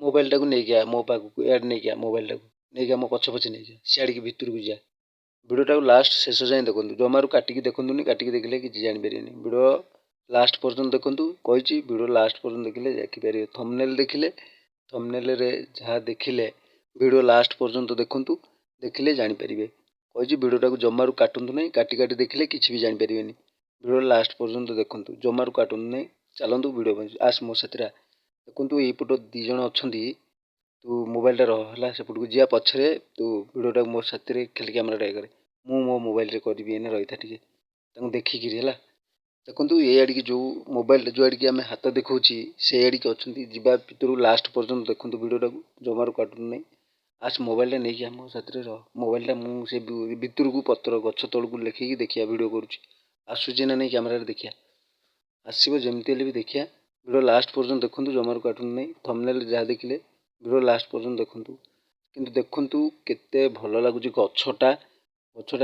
ମୋବାଇଲଟାକୁ ନେଇକି ଆ ମୋ ପାଖକୁ ଇଆଡ଼େ ନେଇକି ଆ ମୋବାଇଲଟାକୁ ନେଇକି ମୋ ପଛ ପଛେ ନେଇକି ସିଆଡ଼ିକି ଭିତରକୁ ଯା। ଭିଡ଼ିଓଟାକୁ ଲାଷ୍ଟ ଶେଷ ଯାଏଁ ଦେଖନ୍ତୁ, ଜମାରୁ କାଟିକି ଦେଖନ୍ତୁନି। କାଟିକି ଦେଖିଲେ କିଛି ଜାଣିପାରିବେନି। ଭିଡ଼ିଓ ଲାଷ୍ଟ ପର୍ଯ୍ୟନ୍ତ ଦେଖନ୍ତୁ। କହିଛି ଭିଡ଼ିଓ ଲାଷ୍ଟ ପର୍ଯ୍ୟନ୍ତ ଦେଖିଲେ ଦେଖିପାରିବେ। ଥମ୍ବନେଲ୍ ଦେଖିଲେ, ଥମ୍ବନେଲ୍ରେ ଯାହା ଦେଖିଲେ ଭିଡ଼ିଓ ଲାଷ୍ଟ ପର୍ଯ୍ୟନ୍ତ ଦେଖନ୍ତୁ, ଦେଖିଲେ ଜାଣିପାରିବେ। କହିଛି ଭିଡ଼ିଓଟାକୁ ଜମାରୁ କାଟନ୍ତୁ ନାହିଁ। କାଟି କାଟି ଦେଖିଲେ କିଛି ବି ଜାଣିପାରିବେନି। ଭିଡ଼ିଓ ଲାଷ୍ଟ ପର୍ଯ୍ୟନ୍ତ ଦେଖନ୍ତୁ, ଜମାରୁ କାଟନ୍ତୁ ନାହିଁ। ଚାଲନ୍ତୁ ଭିଡ଼ିଓ ପାଇଁ। ଆସ ମୋ ସାଥିରେ ଦେଖନ୍ତୁ। ଏଇପଟ 2 ଜଣ ଅଛନ୍ତି। ତୁ ମୋବାଇଲଟା ରହ ହେଲା, ସେପଟକୁ ଯିବା ପଛରେ ତୁ ଭିଡ଼ିଓଟାକୁ ମୋ ସାଥିରେ ଖାଲି କ୍ୟାମେରାଟା ଇଏ କରେ। ମୁଁ ମୋ ମୋବାଇଲରେ କରିବି, ଏଇନେ ରହିଥା ଟିକେ ତାଙ୍କୁ ଦେଖିକିରି ହେଲା। ଦେଖନ୍ତୁ ଏଇଆଡ଼ିକି ଯେଉଁ ମୋବାଇଲଟା ଯେଉଁଆଡ଼ିକି ଆମେ ହାତ ଦେଖାଉଛି ସେଇଆଡ଼ିକି ଅଛନ୍ତି। ଯିବା ଭିତରୁ ଲାଷ୍ଟ ପର୍ଯ୍ୟନ୍ତ ଦେଖନ୍ତୁ ଭିଡ଼ିଓଟାକୁ, ଜମାରୁ କାଟନ୍ତୁ ନାହିଁ। ଆସ ମୋବାଇଲଟା ନେଇକି ଆମ ସାଥିରେ ରହ। ମୋବାଇଲଟା ମୁଁ ସେ ଭିତରକୁ ପତ୍ର ଗଛ ତଳକୁ ଲେଖିକି ଦେଖିବା ଭିଡ଼ିଓ କରୁଛି। ଆସୁଛି ନା ନାହିଁ କ୍ୟାମେରାରେ ଦେଖିବା। ଆସିବ ଯେମିତି ହେଲେ ବି ଦେଖିବା। ଭିଡ଼ିଓ ଲାଷ୍ଟ ପର୍ଯ୍ୟନ୍ତ ଦେଖନ୍ତୁ, ଜମାରୁ କାଟନ୍ତୁ ନାହିଁ। ଥମ୍ବନେଲ୍ ଯାହା ଦେଖିଲେ ଭିଡ଼ିଓ ଲାଷ୍ଟ ପର୍ଯ୍ୟନ୍ତ ଦେଖନ୍ତୁ। କିନ୍ତୁ ଦେଖନ୍ତୁ କେତେ ଭଲ ଲାଗୁଛି ଗଛଟା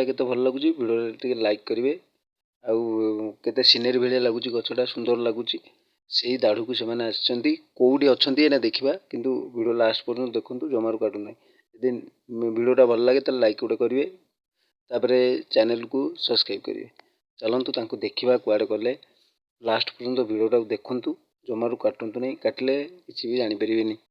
କେତେ ଭଲ ଲାଗୁଛି। ଭିଡ଼ିଓରେ ଟିକେ ଲାଇକ୍ କରିବେ। ଆଉ କେତେ ସିନେରୀ ଭଳିଆ ଲାଗୁଛି ଗଛଟା, ସୁନ୍ଦର ଲାଗୁଛି। ସେଇ ଦାଢ଼କୁ ସେମାନେ ଆସିଛନ୍ତି। କେଉଁଠି ଅଛନ୍ତି ଏଇନା ଦେଖିବା, କିନ୍ତୁ ଭିଡ଼ିଓ ଲାଷ୍ଟ ପର୍ଯ୍ୟନ୍ତ ଦେଖନ୍ତୁ, ଜମାରୁ କାଟନ୍ତୁ ନାହିଁ। ଯଦି ଭିଡ଼ିଓଟା ଭଲ ଲାଗେ ତାହେଲେ ଲାଇକ୍ ଗୋଟେ କରିବେ, ତାପରେ ଚ୍ୟାନେଲକୁ ସବସ୍କ୍ରାଇବ୍ କରିବେ। ଚାଲନ୍ତୁ ତାଙ୍କୁ ଦେଖିବା କୁଆଡ଼େ ଗଲେ। ଲାଷ୍ଟ ପର୍ଯ୍ୟନ୍ତ ଭିଡ଼ିଓଟାକୁ ଦେଖନ୍ତୁ, ଜମାରୁ କାଟନ୍ତୁ ନାହିଁ। କାଟିଲେ କିଛି ବି ଜାଣିପାରିବେନି।